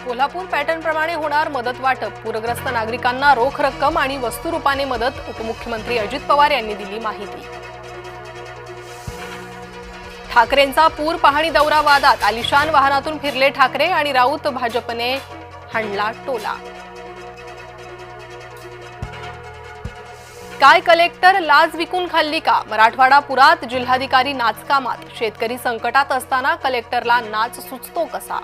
Kolhapur pattern प्रमाणे होणार मदत वाटप। पूरग्रस्त नागरिकांना रोख रक्कम आणि वस्तू रूपाने मदत। उपमुख्यमंत्री अजित पवार यांनी दिली माहिती। ठाकरेंचा पूर पाहणी दौरा वादात। आलिशान वाहनातून फिरले ठाकरे आणि राऊत। भाजपने हाणला टोला। काय कलेक्टर लाज विकून खाल्ली का? मराठवाडा पुरात, जिल्हाधिकारी नाचकामात। शेतकरी संकटात असताना कलेक्टरला नाच सुचतो कसा?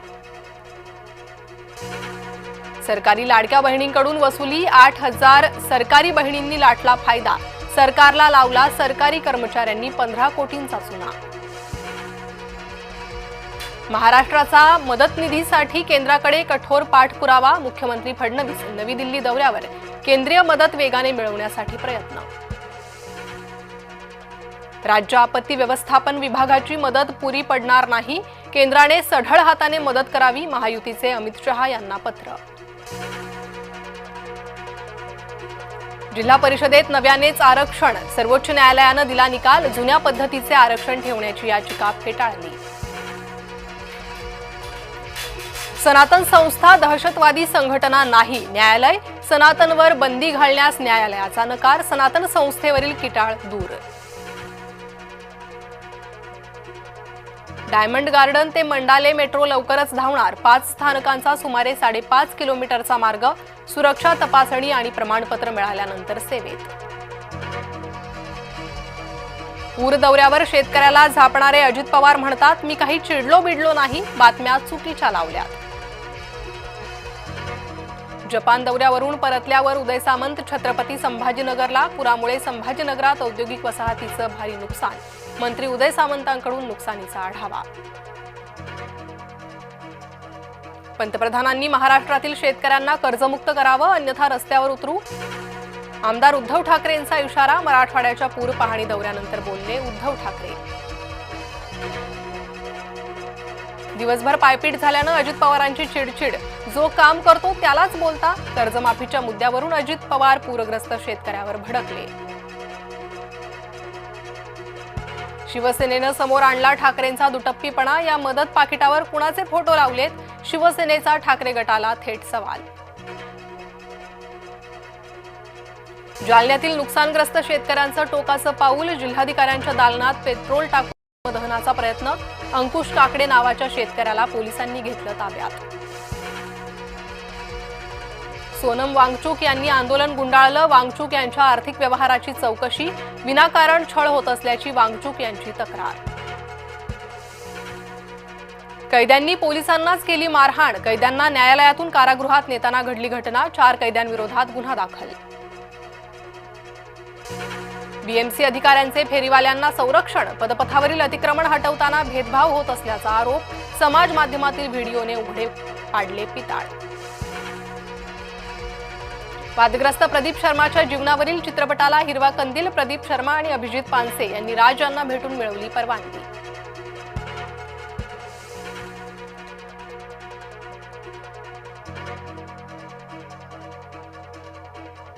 सरकारी लाडक्या बहिणींकडून वसुली। 8,000 सरकारी बहिणींनी लाटला फायदा। सरकारला लावला सरकारी कर्मचाऱ्यांनी 15 कोटींचा चुना। महाराष्ट्राचा मदत निधीसाठी केंद्राकडे कठोर पाठपुरावा। मुख्यमंत्री फडणवीस नवी दिल्ली दौऱ्यावर। केंद्रीय मदत वेगाने मिळवण्यासाठी प्रयत्न। राज्य आपत्ती व्यवस्थापन विभागाची मदत पुरी पडणार नाही। केंद्राने सढळ हाताने मदत करावी। महायुतीचे अमित शहा यांना पत्र। जिल्हा परिषदेत नव्यानेच आरक्षण। सर्वोच्च न्यायालयाने दिला निकाल। जुन्या पद्धतीचे आरक्षण ठेवण्याची याचिका फेटाळली। सनातन संस्था दहशतवादी संघटना नाही। न्यायालय। सनातनवर बंदी घालण्यास न्यायालयाचा नकार। सनातन संस्थेवरील किटाळ दूर। डायमंड गार्डन ते मंडाले मेट्रो लवकरच धावणार। 5 स्थानकांचा सुमारे 5.5 किलोमीटरचा मार्ग। सुरक्षा तपासणी आणि प्रमाणपत्र मिळाल्यानंतर सेवेत। पूर दौऱ्यावर शेतकऱ्याला झापणारे अजित पवार म्हणतात, मी काही चिडलो बिडलो नाही, बातम्या चुकीच्या लावल्यात। जपान दौऱ्यावरून परतल्यावर उदय सामंत छत्रपती संभाजीनगरला। पुरामुळे संभाजीनगरात औद्योगिक वसाहतीचं भारी नुकसान। मंत्री उदय सामंतांकडून नुकसानीचा आढावा। पंतप्रधानांनी महाराष्ट्रातील शेतकऱ्यांना कर्जमुक्त करावं, अन्यथा रस्त्यावर उतरू। आमदार उद्धव ठाकरेंचा इशारा। मराठवाड्याच्या पूर पाहणी दौऱ्यानंतर बोलले उद्धव ठाकरे। दिवसभर पायपीट झाल्यानं अजित पवारांची चिडचिड। जो काम करतो त्यालाच बोलता। कर्जमाफीच्या मुद्द्यावरून अजित पवार पूरग्रस्त शेतकऱ्यावर भडकले। शिवसेनेनं समोर आणला ठाकरेंचा दुटप्पीपणा। या मदत पाकिटावर कुणाचे फोटो लावलेत? शिवसेनेचा ठाकरे गटाला थेट सवाल। जालन्यातील नुकसानग्रस्त शेतकऱ्यांचं टोकाचं पाऊल। जिल्हाधिकाऱ्यांच्या दालनात पेट्रोल टाकून दहनाचा प्रयत्न। अंकुश काकडे नावाच्या शेतकऱ्याला पोलिसांनी घेतलं ताब्यात। सोनम वांगचूक यांनी आंदोलन गुंडाळलं। वांगचूक यांच्या आर्थिक व्यवहाराची चौकशी। विनाकारण छळ होत असल्याची वांगचूक यांची तक्रार। कैद्यांनी पोलिसांनाच केली मारहाण। कैद्यांना न्यायालयातून कारागृहात नेताना घडली घटना। 4 कैद्यांविरोधात गुन्हा दाखल। बीएमसी अधिकाऱ्यांचे फेरीवाल्यांना संरक्षण। पदपथावरील अतिक्रमण हटवताना भेदभाव होत असल्याचा आरोप। समाज माध्यमातील व्हिडिओने उघडे पाडले पिटाळ। वादग्रस्त प्रदीप शर्माच्या जीवनावरील चित्रपटाला हिरवा कंदील। प्रदीप शर्मा आणि अभिजित पानसे यांनी राज यांना भेटून मिळवली परवानगी।